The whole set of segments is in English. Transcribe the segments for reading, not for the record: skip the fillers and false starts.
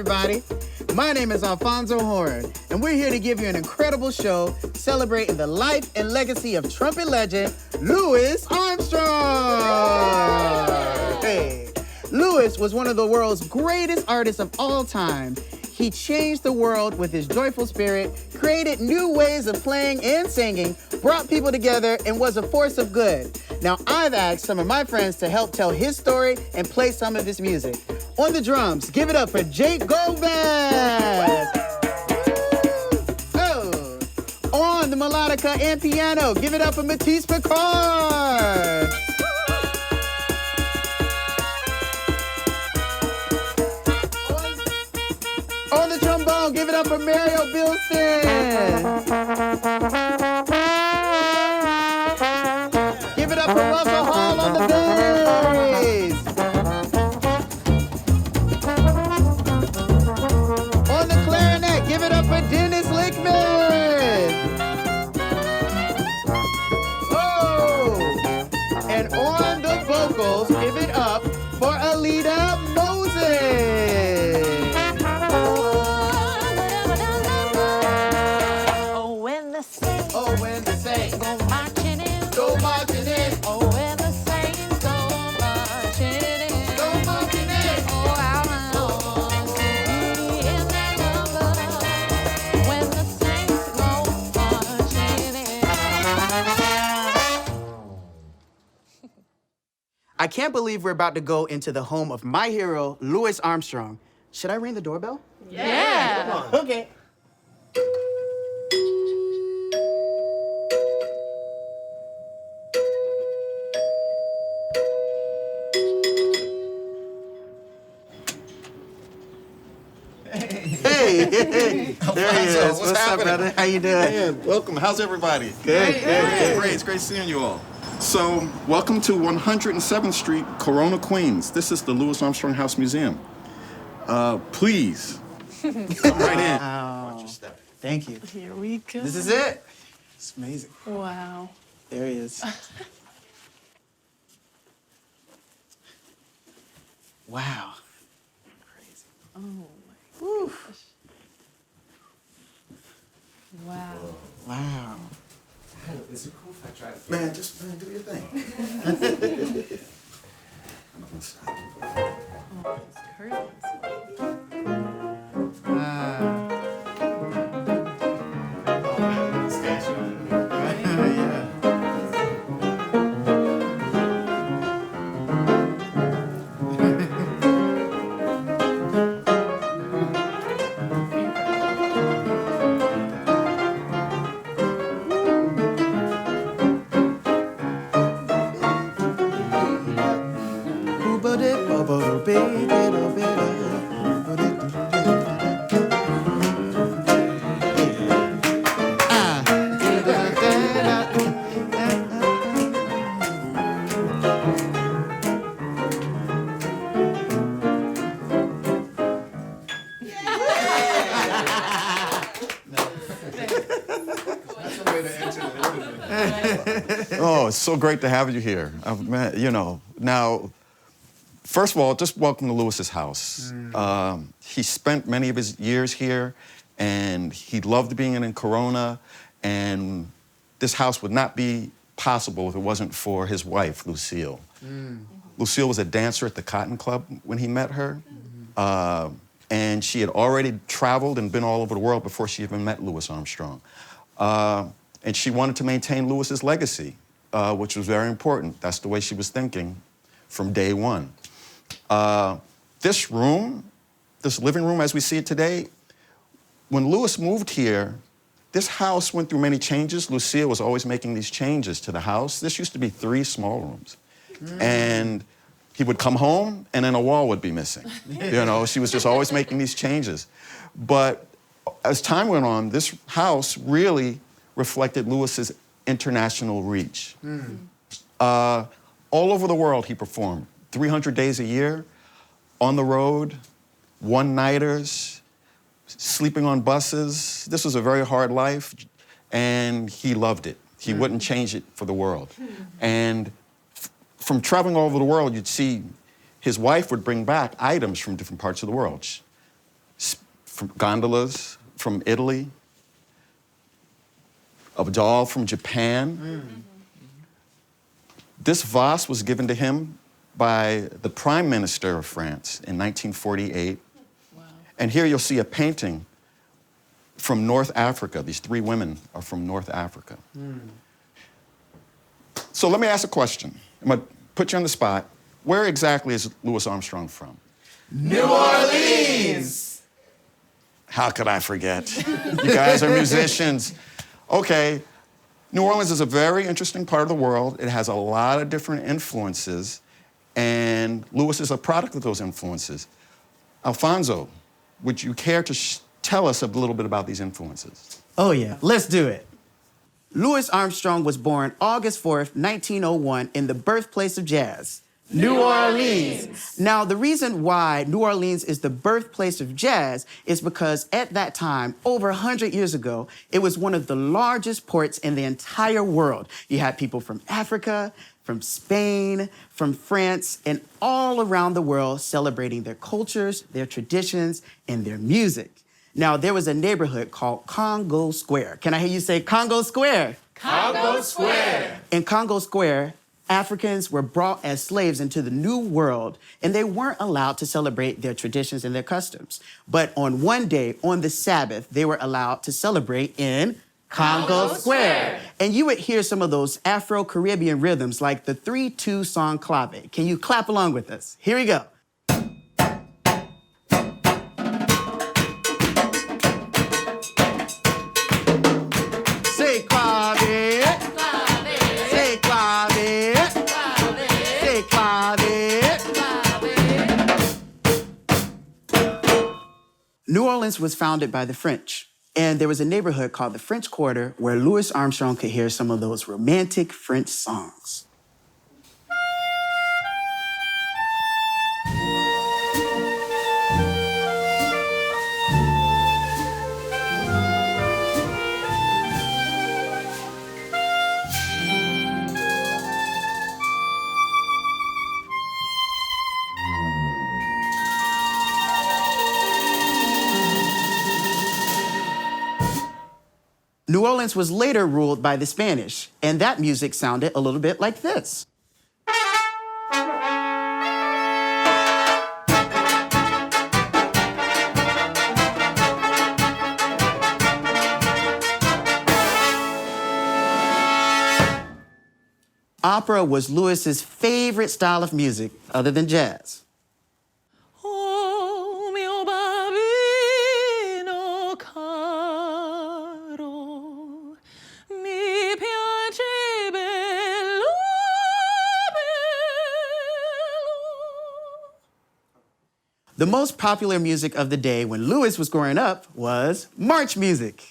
everybody. My name is Alphonso Horne, and we're here to give you an incredible show celebrating the life and legacy of trumpet legend, Louis Armstrong. Hey. Louis was one of the world's greatest artists of all time. He changed the world with his joyful spirit, created new ways of playing and singing, brought people together, and was a force of good. Now, I've asked some of my friends to help tell his story and play some of his music. On the drums, give it up for Jake Goldbas. Oh. On the melodica and piano, give it up for Mathis Picard. On the trombone, give it up for Mariel Bildsten. Give it up for Russell Hall on the bass. On the clarinet, give it up for Dennis Lichtman. Oh! And on the vocals, give it up for Alita Moses. Oh, when the saints go marching in. Go marching in. Oh, when the saints go marching in. Go marching in. Oh, out and on. In that number. When the saints go marching in. I can't believe we're about to go into the home of my hero, Louis Armstrong. Should I ring the doorbell? Yeah. Come on. Okay. Hey, there he is. What's up, brother? How you doing? Man, welcome. How's everybody? Good. Great. It's great seeing you all. So, welcome to 107th Street, Corona, Queens. This is the Louis Armstrong House Museum. Please, come right in. Wow. Watch your step. Thank you. Here we go. This is it. It's amazing. Wow. There he is. Wow. Crazy. Oh my Woo. gosh. Wow. Wow. Is it cool if I try to... Man, do your thing. Oh, it's curtains. Oh, it's so great to have you here. Now, first of all, just welcome to Louis's house. He spent many of his years here, and he loved being in Corona, and this house would not be possible if it wasn't for his wife, Lucille. Lucille was a dancer at the Cotton Club when he met her, and she had already traveled and been all over the world before she even met Louis Armstrong. And she wanted to maintain Louis's legacy, which was very important. That's the way she was thinking from day one. This room, this living room as we see it today, when Louis moved here, this house went through many changes. Lucille was always making these changes to the house. This used to be 3 small rooms. And he would come home, and then a wall would be missing. She was just always making these changes. But as time went on, this house really reflected Louis's international reach. All over the world he performed, 300 days a year, on the road, one-nighters, sleeping on buses. This was a very hard life, and he loved it. He wouldn't change it for the world. And from traveling all over the world, you'd see his wife would bring back items from different parts of the world. from gondolas from Italy, a doll from Japan. This vase was given to him by the Prime Minister of France in 1948. Wow. And here you'll see a painting from North Africa. These three women are from North Africa. So let me ask a question. I'm gonna put you on the spot. Where exactly is Louis Armstrong from? New Orleans! How could I forget? You guys are musicians. Okay, New Orleans is a very interesting part of the world. It has a lot of different influences, and Louis is a product of those influences. Alphonso, would you care to tell us a little bit about these influences? Oh yeah, let's do it. Louis Armstrong was born August 4th, 1901 in the birthplace of jazz, New Orleans. Now, the reason why New Orleans is the birthplace of jazz is because at that time, over 100 years ago, it was one of the largest ports in the entire world. You had people from Africa, from Spain, from France, and all around the world celebrating their cultures, their traditions, and their music. Now, there was a neighborhood called Congo Square. Can I hear you say Congo Square? Congo Square. In Congo Square, Africans were brought as slaves into the New World, and they weren't allowed to celebrate their traditions and their customs. But on one day, on the Sabbath, they were allowed to celebrate in Congo Square. And you would hear some of those Afro-Caribbean rhythms like the 3-2 song clave. Can you clap along with us? Here we go. Say clave. Say clave. Say clave. New Orleans was founded by the French. And there was a neighborhood called the French Quarter where Louis Armstrong could hear some of those romantic French songs. New Orleans was later ruled by the Spanish, and that music sounded a little bit like this. Opera was Louis's favorite style of music, other than jazz. The most popular music of the day when Louis was growing up was march music.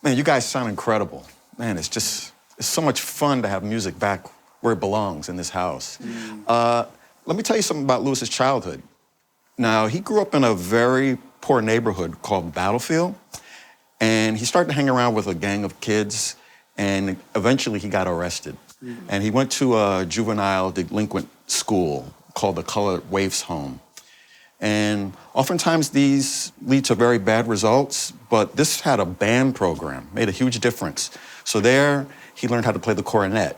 Man, you guys sound incredible. Man, it's so much fun to have music back where it belongs, in this house. Let me tell you something about Louis's childhood. Now, he grew up in a very poor neighborhood called Battlefield, and he started to hang around with a gang of kids, and eventually he got arrested. And he went to a juvenile delinquent school called the Colored Waifs Home. And oftentimes these lead to very bad results, but this had a band program, made a huge difference. So there, he learned how to play the cornet,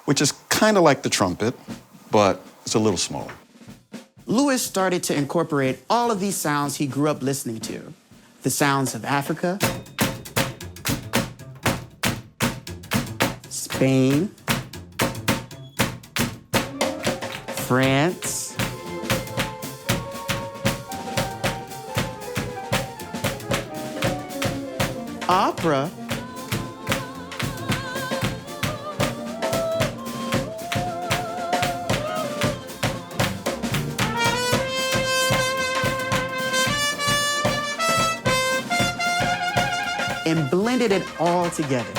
which is kind of like the trumpet, but it's a little smaller. Louis started to incorporate all of these sounds he grew up listening to. The sounds of Africa, Spain, France, opera, and blended it all together.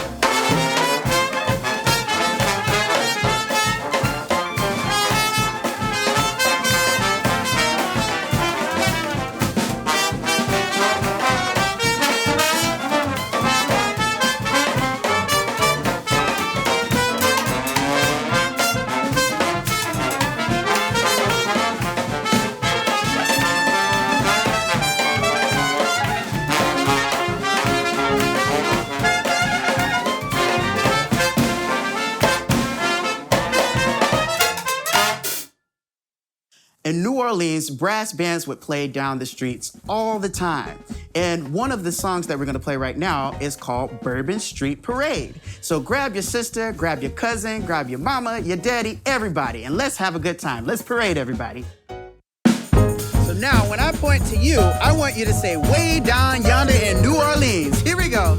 In New Orleans, brass bands would play down the streets all the time. And one of the songs that we're gonna play right now is called Bourbon Street Parade. So grab your sister, grab your cousin, grab your mama, your daddy, everybody, and let's have a good time. Let's parade, everybody. So now, when I point to you, I want you to say, way down yonder in New Orleans. Here we go.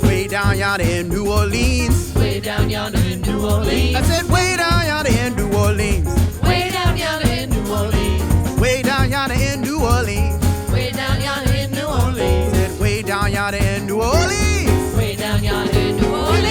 Way down yonder in New Orleans. Way down yonder in New Orleans. I said, way down yonder in New Orleans. Way down yonder in New Orleans. Way down yonder in New Orleans. Way down yonder in New Orleans. Said, way down yonder in New Orleans. Way down yonder in New Orleans.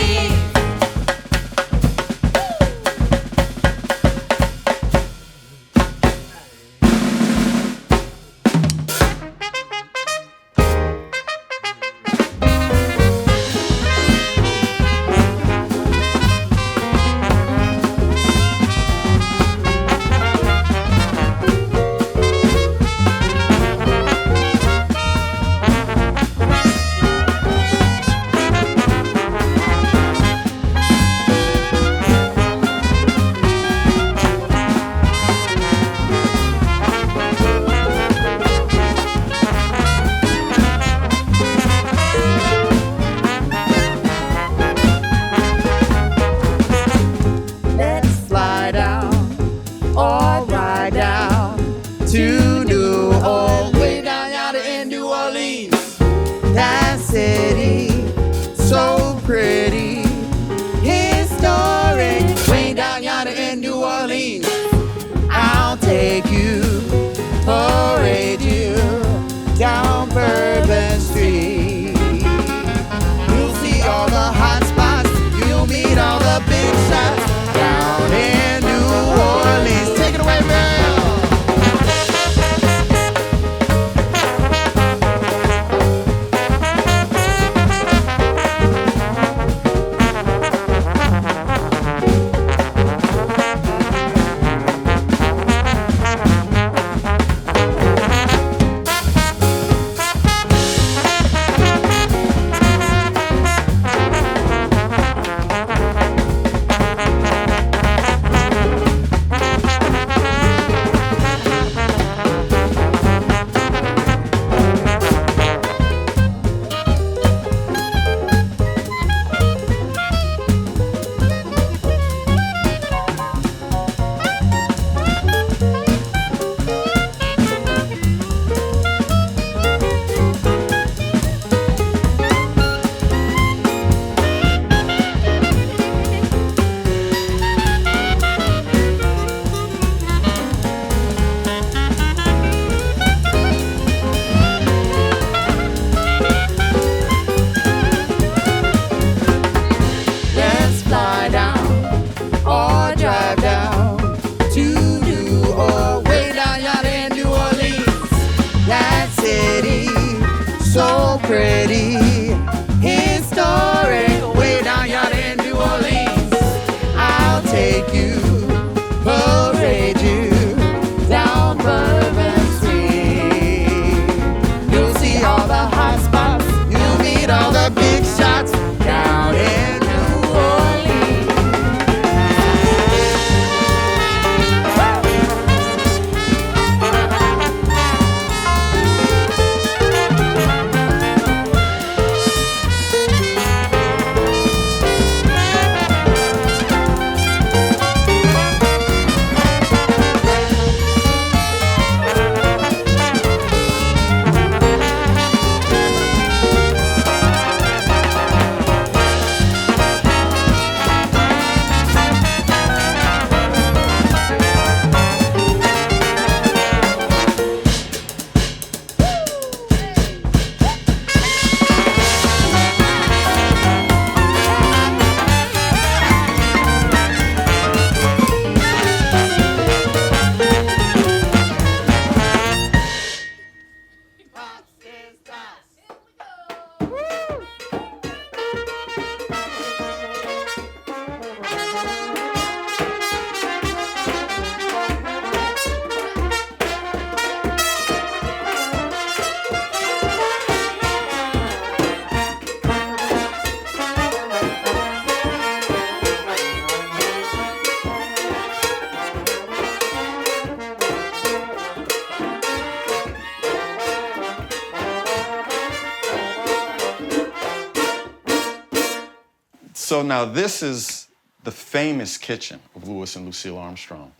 So now this is the famous kitchen of Louis and Lucille Armstrong.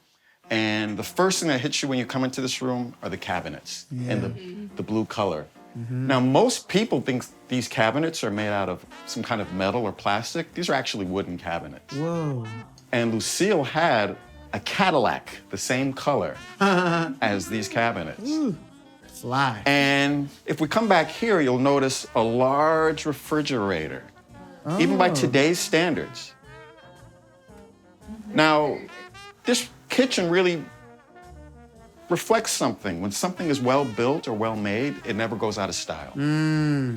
And the first thing that hits you when you come into this room are the cabinets and the blue color. Now, most people think these cabinets are made out of some kind of metal or plastic. These are actually wooden cabinets. Whoa. And Lucille had a Cadillac, the same color as these cabinets. Ooh. Fly. And if we come back here, you'll notice a large refrigerator, even by today's standards. Now, this kitchen really reflects something. When something is well built or well made, it never goes out of style.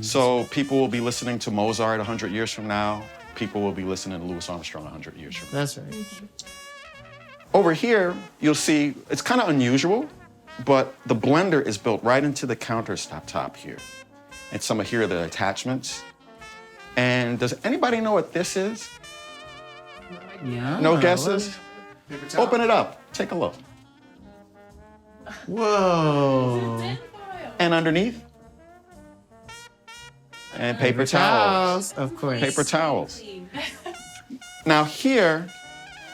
So people will be listening to Mozart 100 years from now. People will be listening to Louis Armstrong 100 years from now. That's right. Over here, you'll see, it's kind of unusual, but the blender is built right into the countertop top here. And some of here are the attachments. And does anybody know what this is? Yeah. No guesses? Open it up. Take a look. Whoa. And underneath? And paper towels. Of course. Paper towels. Now here,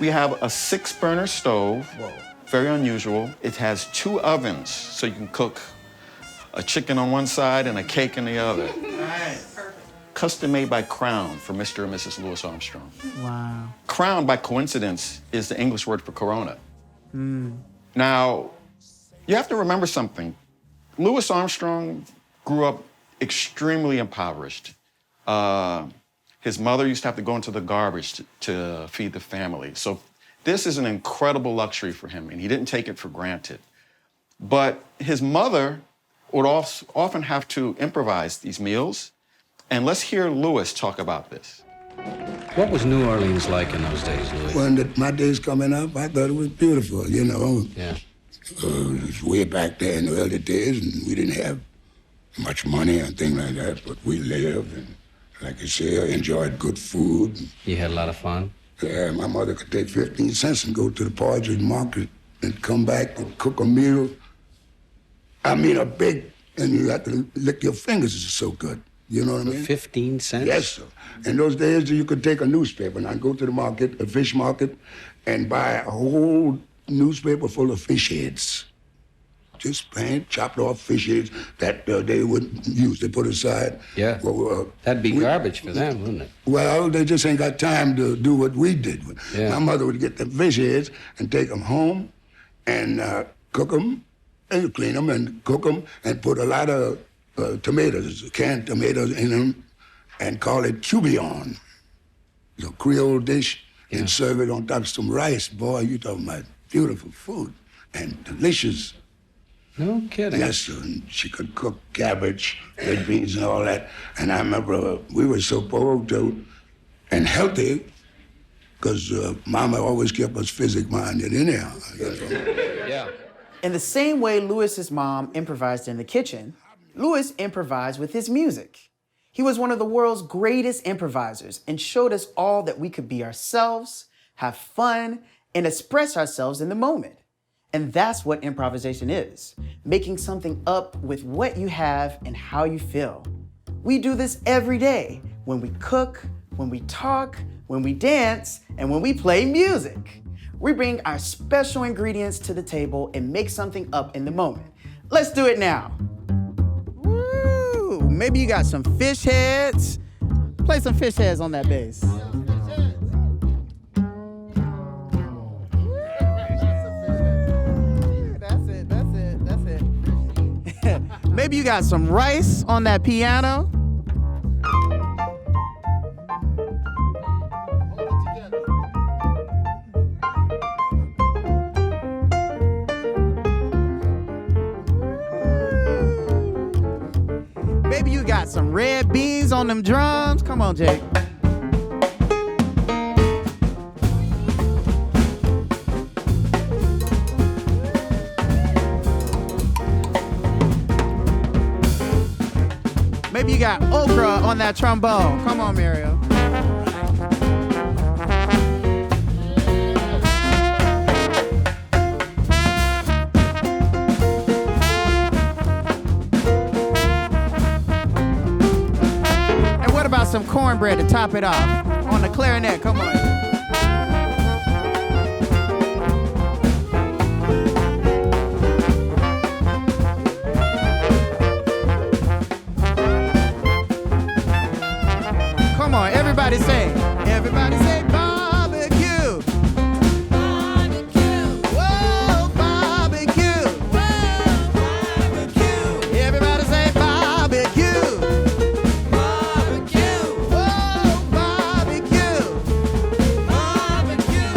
we have a 6-burner stove. Whoa. Very unusual. It has 2 ovens, so you can cook a chicken on one side and a cake on the other. Nice. Custom made by Crown for Mr. and Mrs. Louis Armstrong. Wow. Crown, by coincidence, is the English word for Corona. Now, you have to remember something. Louis Armstrong grew up extremely impoverished. His mother used to have to go into the garbage to feed the family. So this is an incredible luxury for him, and he didn't take it for granted. But his mother would often have to improvise these meals. And let's hear Louis talk about this. What was New Orleans like in those days, Louis? When my days coming up, I thought it was beautiful, you know. Yeah. It was way back there in the early days, and we didn't have much money and things like that, but we lived, and like I say, enjoyed good food. You had a lot of fun? Yeah, my mother could take 15 cents and go to the Partridge Market and come back and cook a meal. I mean, a big, and you have to lick your fingers, it's so good. You know what I mean? 15 cents? Yes, sir. In those days, you could take a newspaper, and I'd go to the market, a fish market, and buy a whole newspaper full of fish heads. Just plain chopped off fish heads that they wouldn't use. They put aside. Yeah. Well, That'd be garbage for them, wouldn't it? well, they just ain't got time to do what we did. Yeah. My mother would get the fish heads and take them home and cook them, and clean them and cook them, and put a lot of tomatoes, canned tomatoes in them, and call it cubillon, the Creole dish, and serve it on top of some rice. Boy, you talking about beautiful food and delicious. No kidding. Yes, sir. And she could cook cabbage, red beans, and all that. And I remember we were so poor too, and healthy, because Mama always kept us physic-minded anyhow. Yeah. In the same way Louis's mom improvised in the kitchen, Louis improvised with his music. He was one of the world's greatest improvisers and showed us all that we could be ourselves, have fun, and express ourselves in the moment. And that's what improvisation is, making something up with what you have and how you feel. We do this every day when we cook, when we talk, when we dance, and when we play music. We bring our special ingredients to the table and make something up in the moment. Let's do it now. Woo! Maybe you got some fish heads. Play some fish heads on that bass. Maybe you got some rice on that piano. Maybe you got some red beans on them drums. Come on, Jake. Maybe you got okra on that trombone. Come on, Mariel. And what about some cornbread to top it off on the clarinet. Come on. Come on, everybody sing. Everybody say barbecue. Barbecue. Whoa, barbecue. Barbecue. Everybody say barbecue. Barbecue. Whoa, barbecue. Barbecue.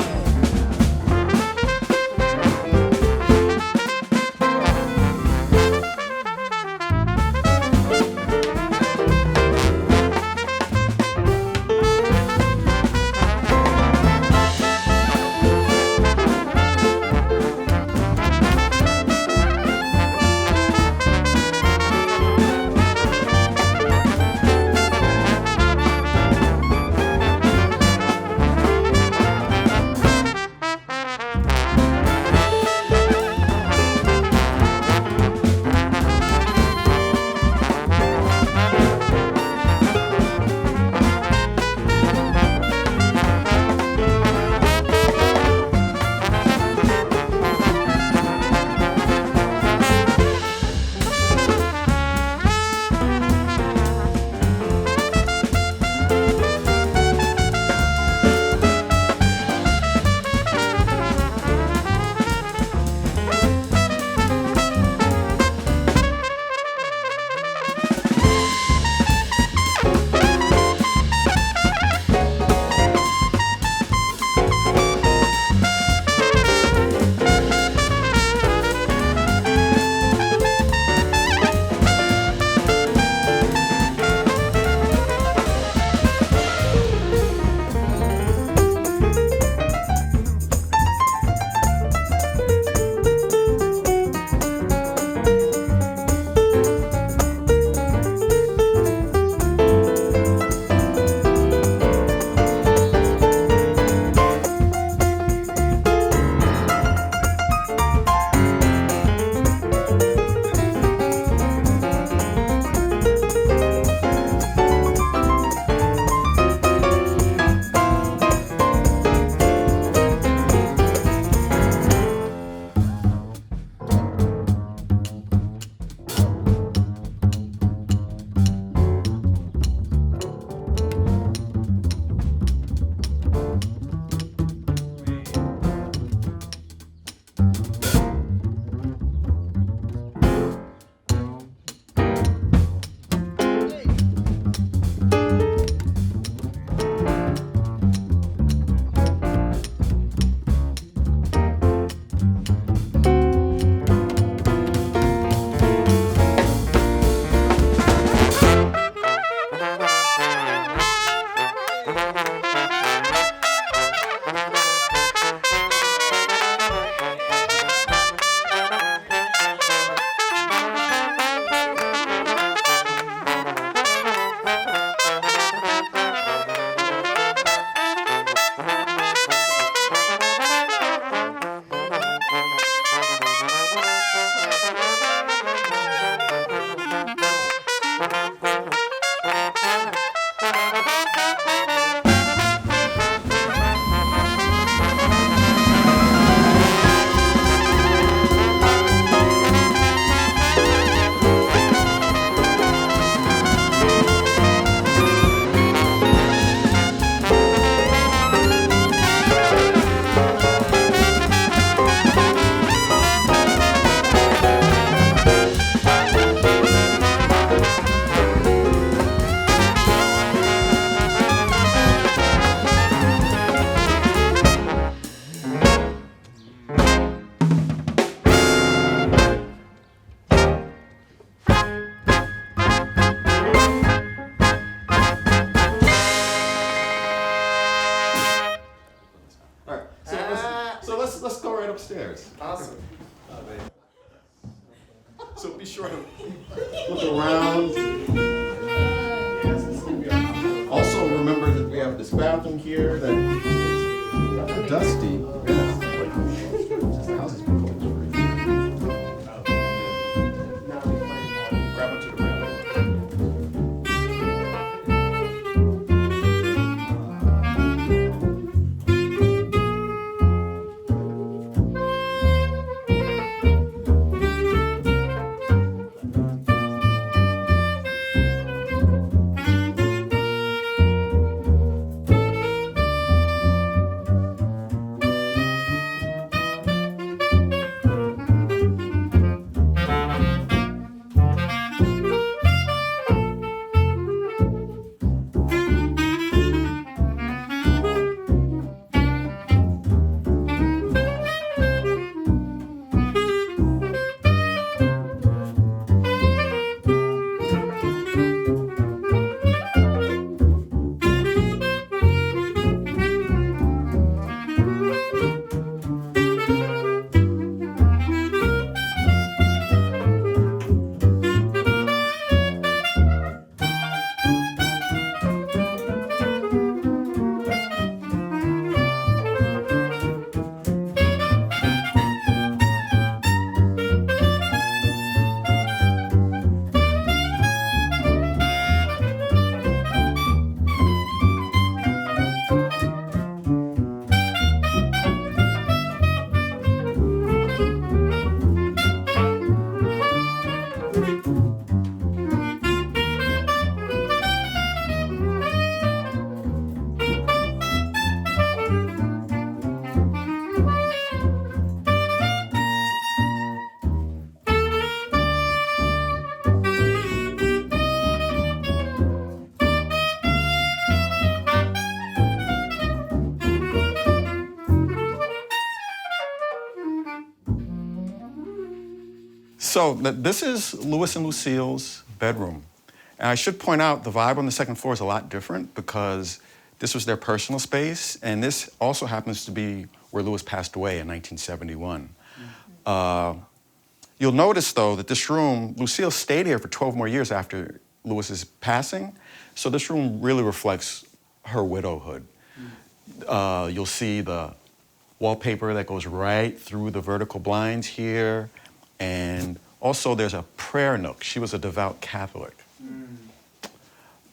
upstairs. Awesome. So be sure to look around. Also remember that we have this bathroom here that is dusty. The house has been cold. Grab onto the rail. So this is Louis and Lucille's bedroom. And I should point out the vibe on the second floor is a lot different because this was their personal space, and this also happens to be where Louis passed away in 1971. You'll notice, though, that this room, Lucille stayed here for 12 more years after Louis's passing, so this room really reflects her widowhood. You'll see the wallpaper that goes right through the vertical blinds here, and also there's a prayer nook. She was a devout Catholic.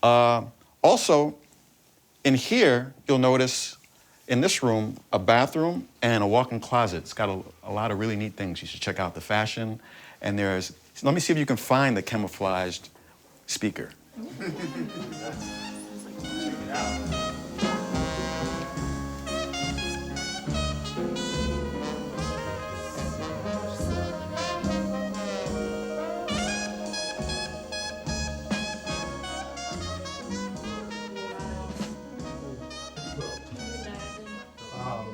Also, in here, you'll notice, in this room, a bathroom and a walk-in closet. It's got a lot of really neat things. You should check out the fashion. And let me see if you can find the camouflaged speaker. Check it out.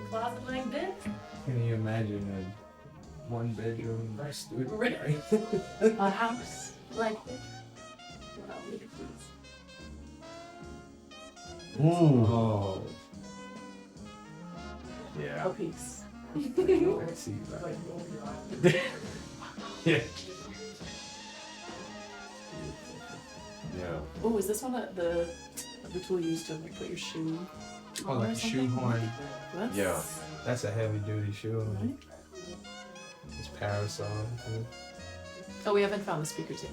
Closet like this? Can you imagine a one-bedroom studio? A house like this? Well, look at these. Oh. Yeah. A piece. I see that. Yeah. Yeah. Oh, is this one the tool you used to like put your shoe? Oh, like a shoehorn. That's, Yeah. That's a heavy-duty shoe. Right? It's parasol too. Oh, we haven't found the speakers yet.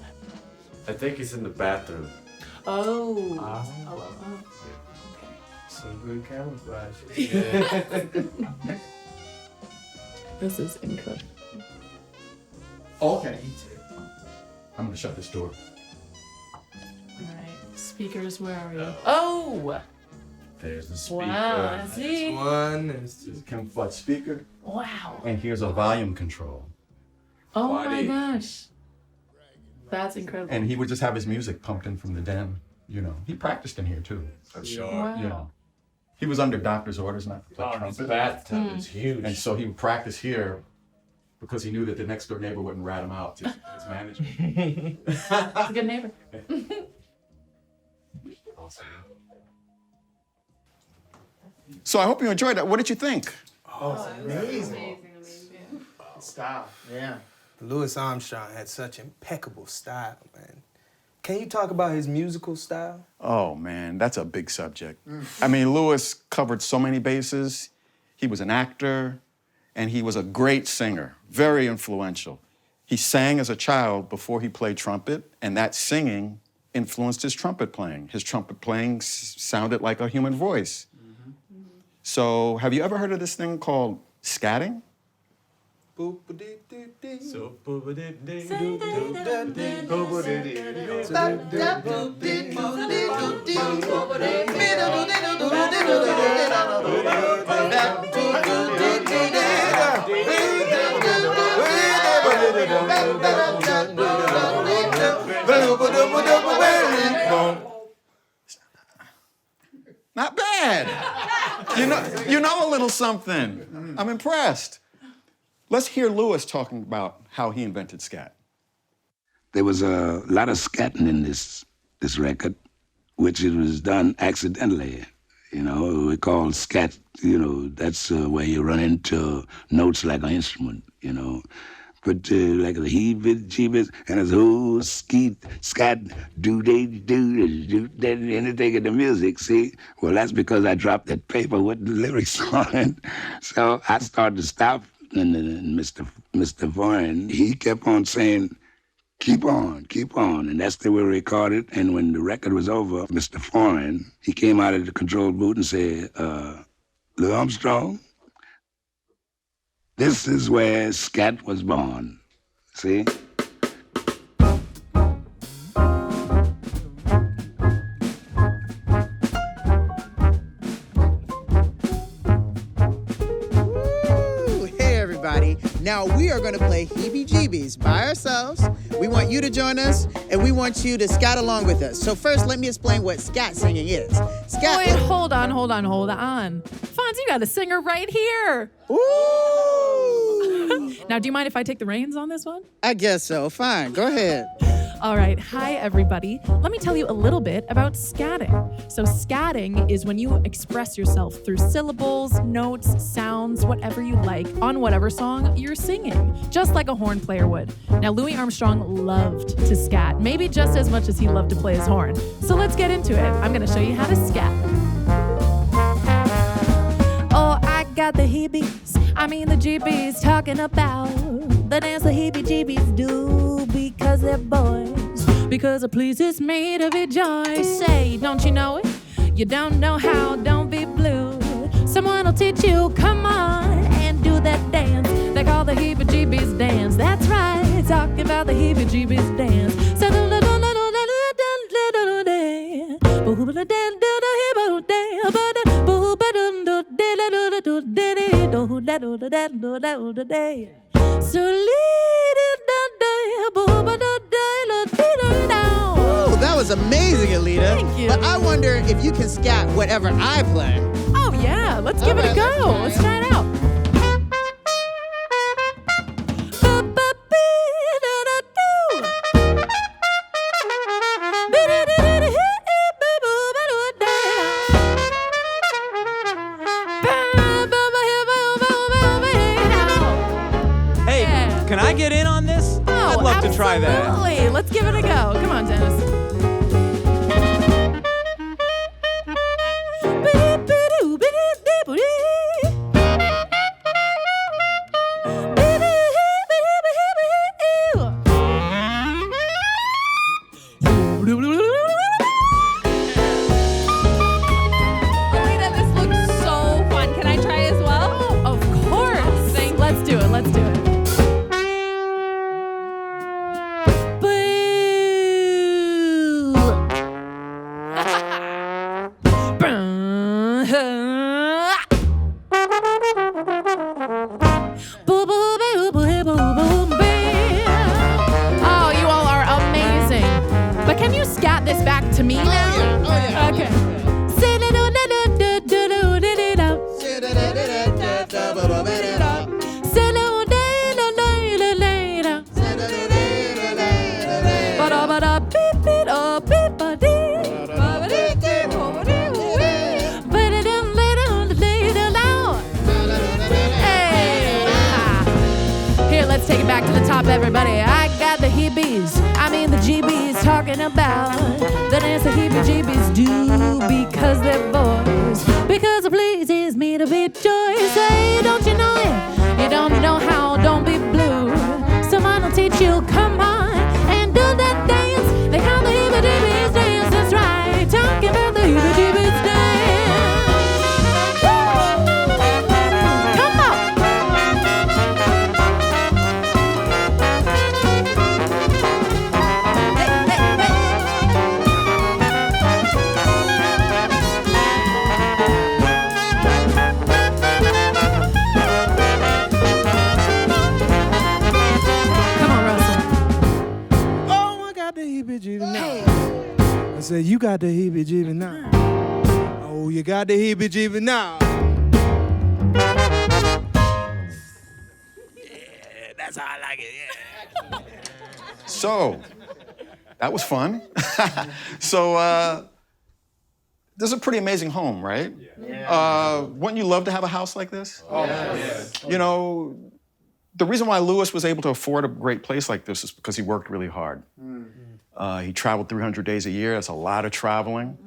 I think he's in the bathroom. Oh. Ah. Oh. Some good camouflage. Okay. This is incredible. Okay. I'm gonna shut this door. Alright. Speakers, where are we? Oh! There's the speaker. Wow, I see. One is just Camouflaged speaker. Wow. And here's a volume control. Oh my Body. gosh. That's incredible. And he would just have his music pumped in from the den, you know. He practiced in here too. I'm sure. Wow. You know. He was under doctor's orders not to play Oh, his trumpet. bathtub is huge. And so he would practice here because he knew that the next door neighbor wouldn't rat him out to his management. He's a good neighbor. Awesome. So I hope you enjoyed that. What did you think? Oh, it's amazing. Style. Yeah. Louis Armstrong had such impeccable style, man. Can you talk about his musical style? Oh man, that's a big subject. I mean, Louis covered so many bases. He was an actor, and he was a great singer, very influential. He sang as a child before he played trumpet, and that singing influenced his trumpet playing. His trumpet playing sounded like a human voice. So, have you ever heard of this thing called scatting? So, boobadee-dee. Not bad. You know a little something. I'm impressed. Let's hear Louis talking about how he invented scat. There was a lot of scatting in this record, which it was done accidentally. You know, we call scat, you know, that's where you run into notes like an instrument, you know. But like a heave-it, jeebit, and it's whole skeet, scat, do anything in the music, see? Well, that's because I dropped that paper with the lyrics on it. So I started to stop, and Mr. Horne, he kept on saying, keep on, and that's the way we recorded. And when the record was over, Mr. Horne, he came out of the control booth and said, Louis Armstrong, this is where scat was born, see? Now we are going to play Heebie-Jeebies by ourselves. We want you to join us, and we want you to scat along with us. So first, let me explain what scat singing is. Scat. Wait, hold on. Fonz, you got a singer right here. Ooh! Now, do you mind if I take the reins on this one? I guess so. Fine. Go ahead. All right. Hi, everybody. Let me tell you a little bit about scatting. So scatting is when you express yourself through syllables, notes, sounds, whatever you like, on whatever song you're singing, just like a horn player would. Now, Louis Armstrong loved to scat, maybe just as much as he loved to play his horn. So let's get into it. I'm going to show you how to scat. Oh, I got the heebies, the jeebies, talking about the dance the heebie-jeebies do because they're boys, because it pleases me to be joy. Say, don't you know it? You don't know how, don't be blue. Someone will teach you, come on, and do that dance they call the heebie-jeebies dance. That's right, talking about the heebie-jeebies dance. Oh, that was amazing, Alita. Thank you. But I wonder if you can scat whatever I play. Oh yeah, let's give it a go. Let's try it out. Can I get in on this? I'd love to try that. Absolutely. Let's give it a go. Come on, Dennis. Alita, this looks so fun. Can I try as well? Of course. Let's do it. Let's do it. Oh, you all are amazing. But can you scat this back to me now? Oh, yeah. Okay. Here, let's take it back to the top, everybody. I got the heebies, the GBs, talking about the dance the heebie-jeebies do because they're boys, because it pleases me to be joy. Say, don't you know it? You don't know how, don't be blue. Someone will teach you, come on, and do that dance they call the heebie-jeebies dance. That's right, talking about the heebie-jeebies dance. Come on. I said, you got the heebie-jeebie now. Oh, you got the heebie-jeebie now. Yeah, that's how I like it, yeah. So, that was fun. So, this is a pretty amazing home, right? Yeah. Wouldn't you love to have a house like this? Oh, yes. You know, the reason why Louis was able to afford a great place like this is because he worked really hard. He traveled 300 days a year. That's a lot of traveling.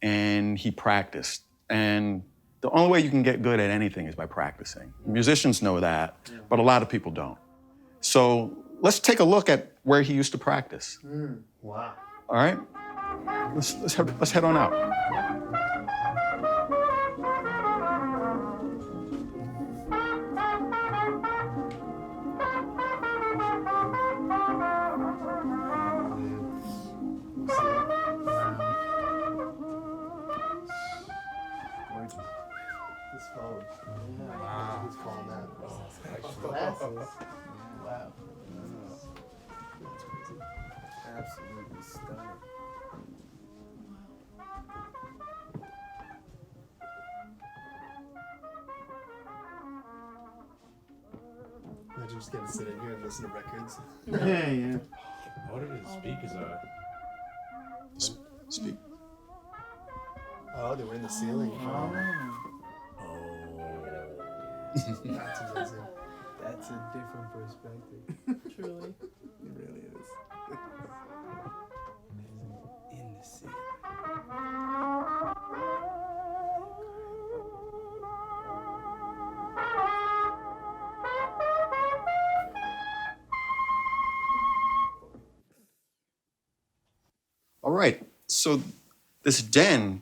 And he practiced. And the only way you can get good at anything is by practicing. Musicians know that, but a lot of people don't. So let's take a look at where he used to practice. Wow. All right? Let's head on out. Wow. Absolutely stunning. Imagine just gonna sit in here and listen to records. Yeah. I wonder what the speakers are. Speak. Oh, they were in the ceiling. That's amazing. That's a different perspective. Truly. It really is. In the sea. All right, so this den,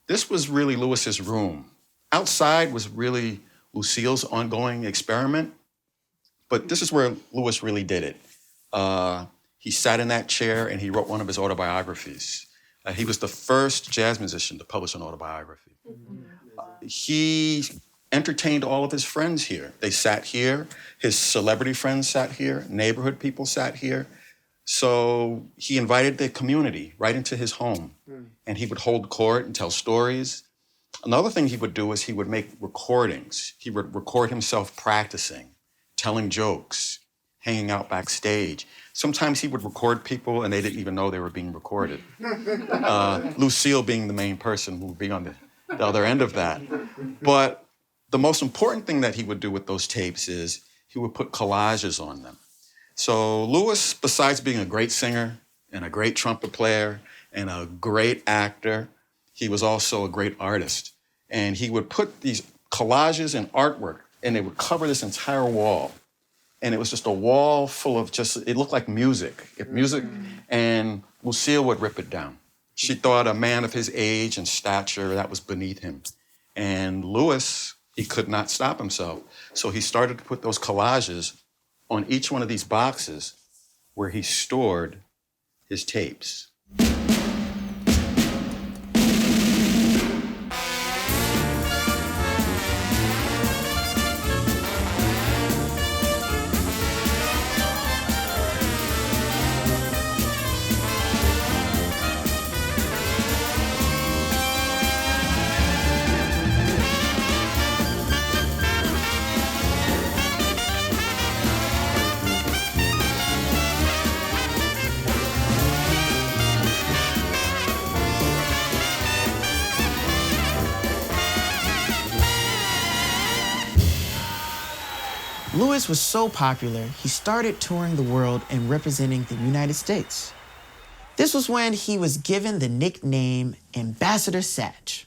this was really Louis's room. Outside was really Lucille's ongoing experiment, but this is where Louis really did it. He sat in that chair and he wrote one of his autobiographies. He was the first jazz musician to publish an autobiography. He entertained all of his friends here. They sat here, his celebrity friends sat here, neighborhood people sat here. So he invited the community right into his home, and he would hold court and tell stories. Another thing he would do is he would make recordings. He would record himself practicing, telling jokes, hanging out backstage. Sometimes he would record people and they didn't even know they were being recorded. Lucille being the main person who would be on the other end of that. But the most important thing that he would do with those tapes is he would put collages on them. So Louis, besides being a great singer and a great trumpet player and a great actor, he was also a great artist. And he would put these collages and artwork, and they would cover this entire wall. And it was just a wall full of it looked like music. And Lucille would rip it down. She thought a man of his age and stature, that was beneath him. And Louis, he could not stop himself. So he started to put those collages on each one of these boxes where he stored his tapes. Louis was so popular, he started touring the world and representing the United States. This was when he was given the nickname Ambassador Satch.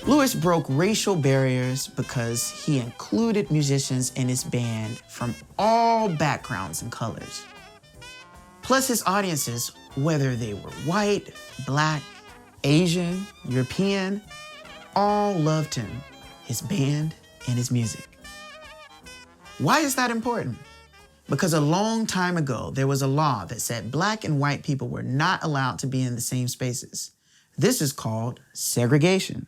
Louis broke racial barriers because he included musicians in his band from all backgrounds and colors. Plus his audiences, whether they were white, black, Asian, European, all loved him, his band, and his music. Why is that important? Because a long time ago, there was a law that said black and white people were not allowed to be in the same spaces. This is called segregation.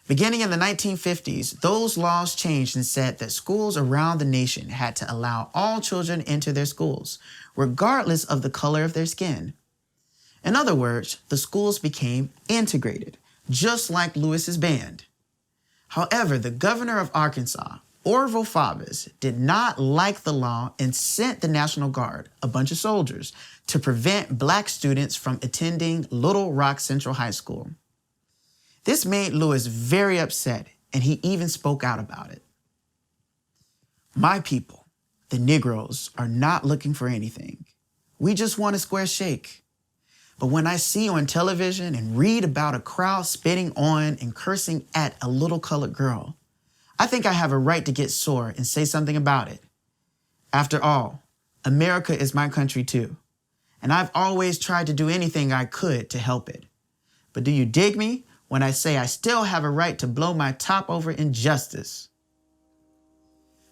Beginning in the 1950s, those laws changed and said that schools around the nation had to allow all children into their schools, regardless of the color of their skin. In other words, the schools became integrated, just like Louis's band. However, the governor of Arkansas, Orville Faubus, did not like the law and sent the National Guard, a bunch of soldiers, to prevent black students from attending Little Rock Central High School. This made Louis very upset, and he even spoke out about it. My people, the Negroes, are not looking for anything. We just want a square shake. But when I see on television and read about a crowd spitting on and cursing at a little colored girl, I think I have a right to get sore and say something about it. After all, America is my country too, and I've always tried to do anything I could to help it. But do you dig me when I say I still have a right to blow my top over injustice?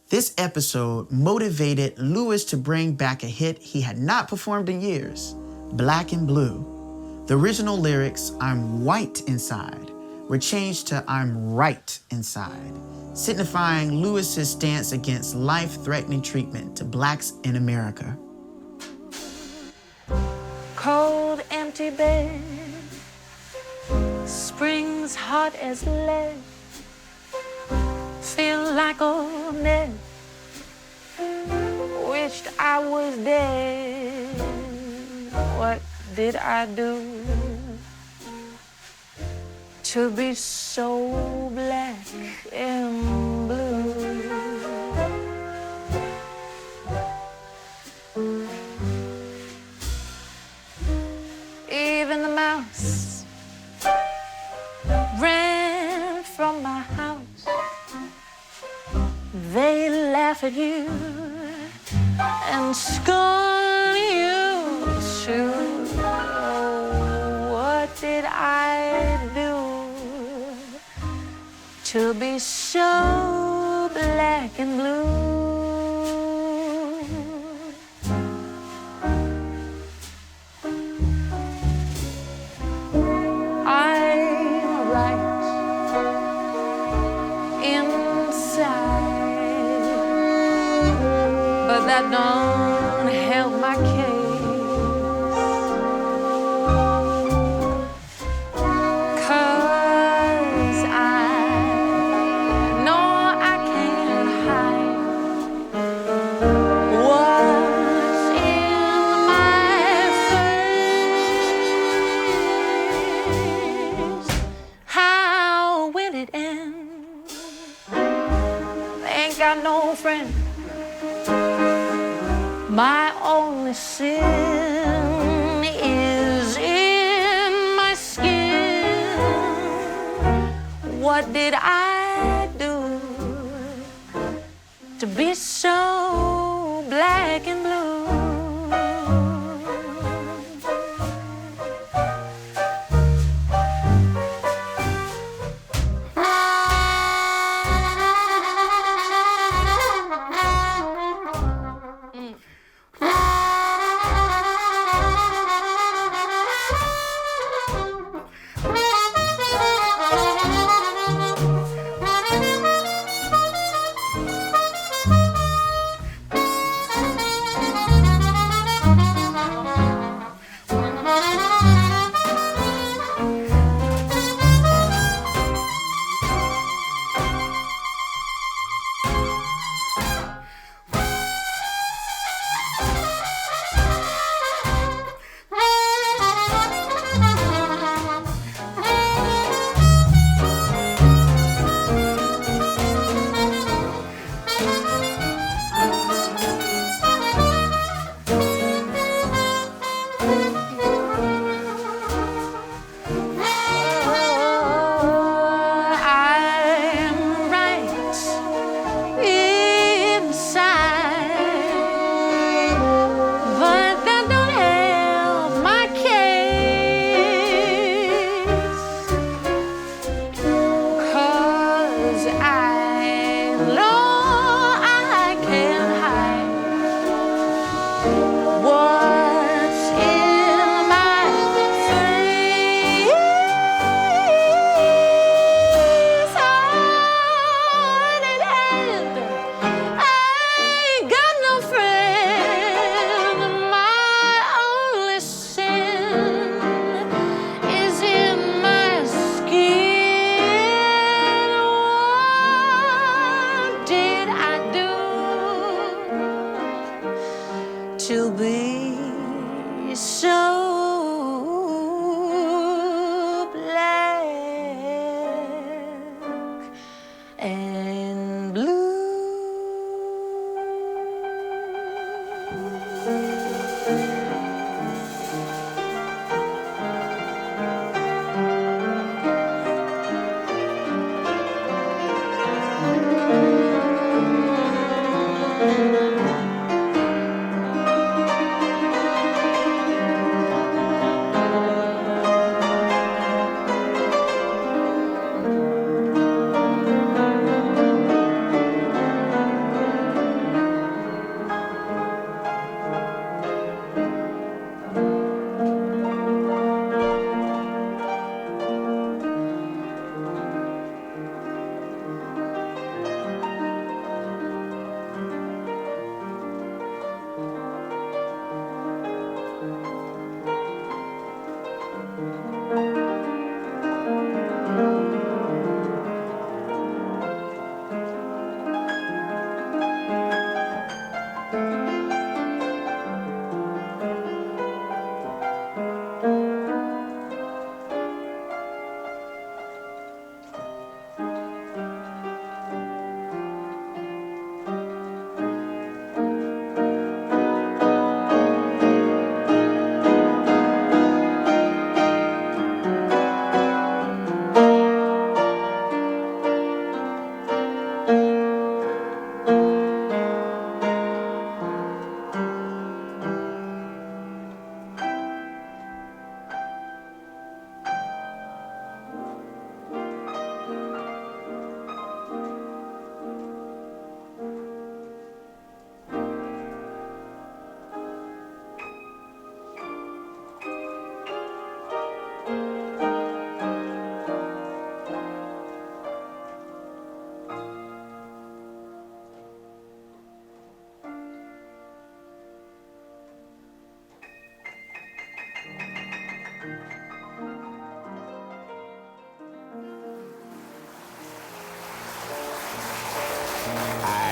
This episode motivated Louis to bring back a hit he had not performed in years, Black and Blue. The original lyrics, "I'm white inside," were changed to "I'm right inside," signifying Louis's stance against life-threatening treatment to blacks in America. Cold, empty bed, spring as hot as lead, feel like a mess. Wished I was dead. What did I do to be so black and blue? Even the mouse ran from my house. They laugh at you and scorn you too. Oh, what did I do to be so black and blue? I'm right inside, but that don't help my case. 'Cause I know I can't hide what's in my face. How will it end? Ain't got no friend. My only sin is in my skin. What did I do to be so black and blue?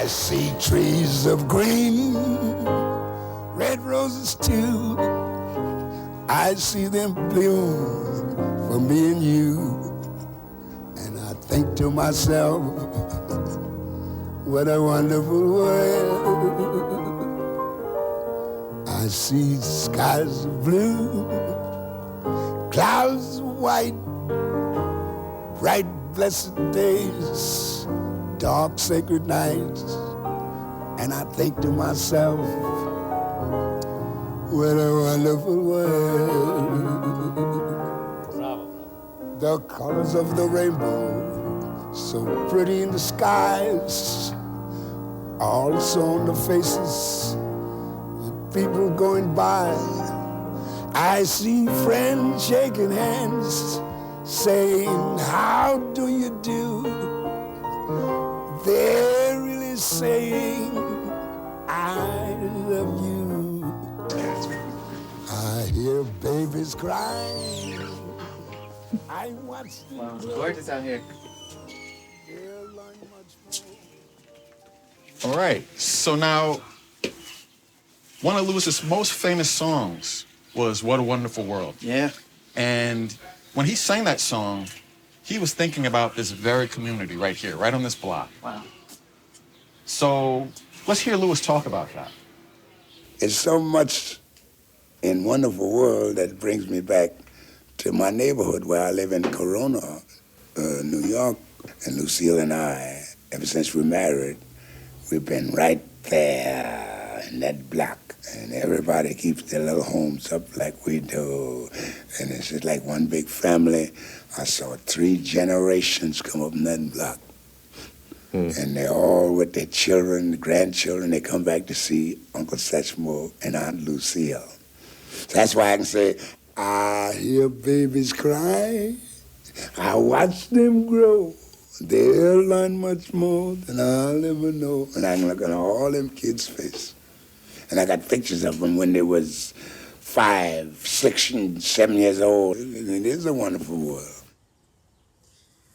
see trees of green, red roses too. I see them bloom for me and you. And I think to myself, what a wonderful world. I see skies of blue, clouds of white, bright blessed days, dark sacred nights. And I think to myself, what a wonderful world. The colors of the rainbow, so pretty in the skies, also on the faces of people going by. I see friends shaking hands, saying, how do you do? They're really saying, I love you. I hear babies crying. I watch them. Wow, it's gorgeous out here. All right, so now, one of Louis's most famous songs was What a Wonderful World. Yeah. And when he sang that song, he was thinking about this very community right here, right on this block. Wow. So let's hear Louis talk about that. It's so much in Wonderful World that brings me back to my neighborhood where I live in Corona, New York. And Lucille and I, ever since we married, we've been right there in that block. And everybody keeps their little homes up like we do. And it's just like one big family. I saw 3 generations come up in that block. And they're all with their children, grandchildren. They come back to see Uncle Satchmo and Aunt Lucille. So that's why I can say, I hear babies cry. I watch them grow. They'll learn much more than I'll ever know. And I can look at all them kids' face. And I got pictures of them when they was 5, 6, and 7 years old. It is a wonderful world.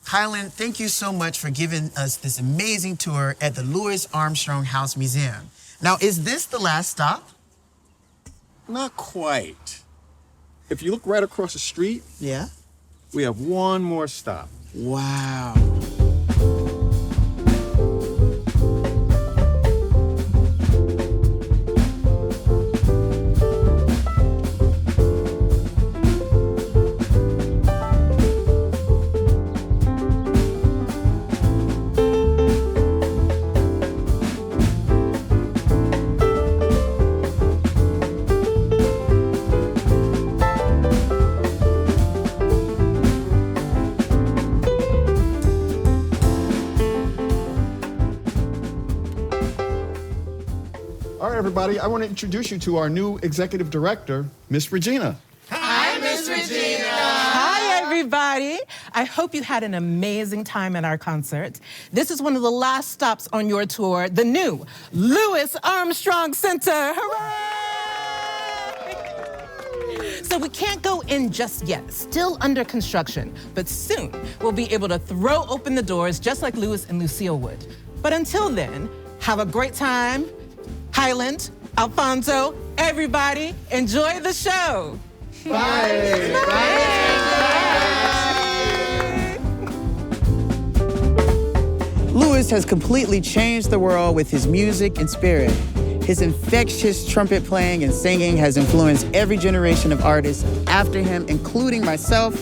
Hyland, thank you so much for giving us this amazing tour at the Louis Armstrong House Museum. Now, is this the last stop? Not quite. If you look right across the street, Yeah. we have one more stop. Wow. All right, everybody, I want to introduce you to our new executive director, Miss Regina. Hi, Miss Regina. Hi, everybody. I hope you had an amazing time at our concert. This is one of the last stops on your tour, the new Louis Armstrong Center. Hooray! So we can't go in just yet, still under construction, but soon we'll be able to throw open the doors just like Louis and Lucille would. But until then, have a great time. Hyland, Alphonso, everybody, enjoy the show. Bye. Louis has completely changed the world with his music and spirit. His infectious trumpet playing and singing has influenced every generation of artists after him, including myself,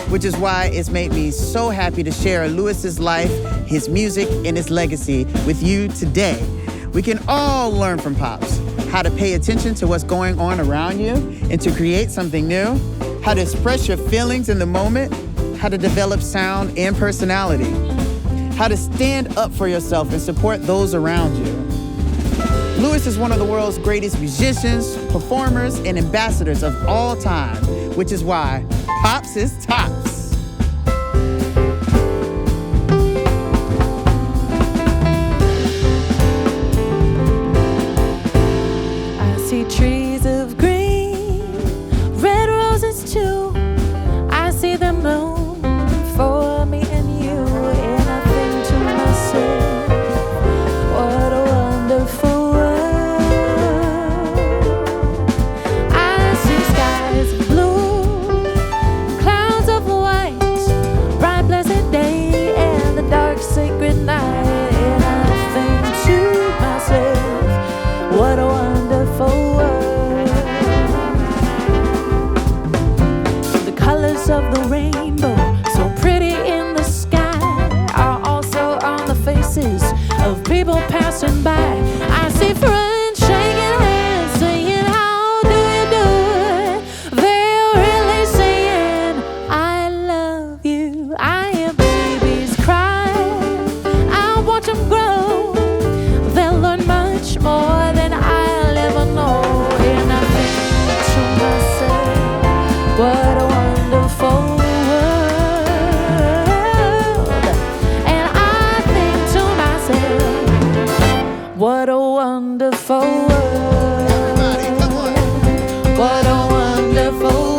which is why it's made me so happy to share Louis's life, his music, and his legacy with you today. We can all learn from Pops how to pay attention to what's going on around you and to create something new, how to express your feelings in the moment, how to develop sound and personality, how to stand up for yourself and support those around you. Louis is one of the world's greatest musicians, performers, and ambassadors of all time, which is why Pops is tops. Trees of green, red roses too. I see them bloom for me and you. And I think to myself, what a What a wonderful world. Everybody, come on. What a wonderful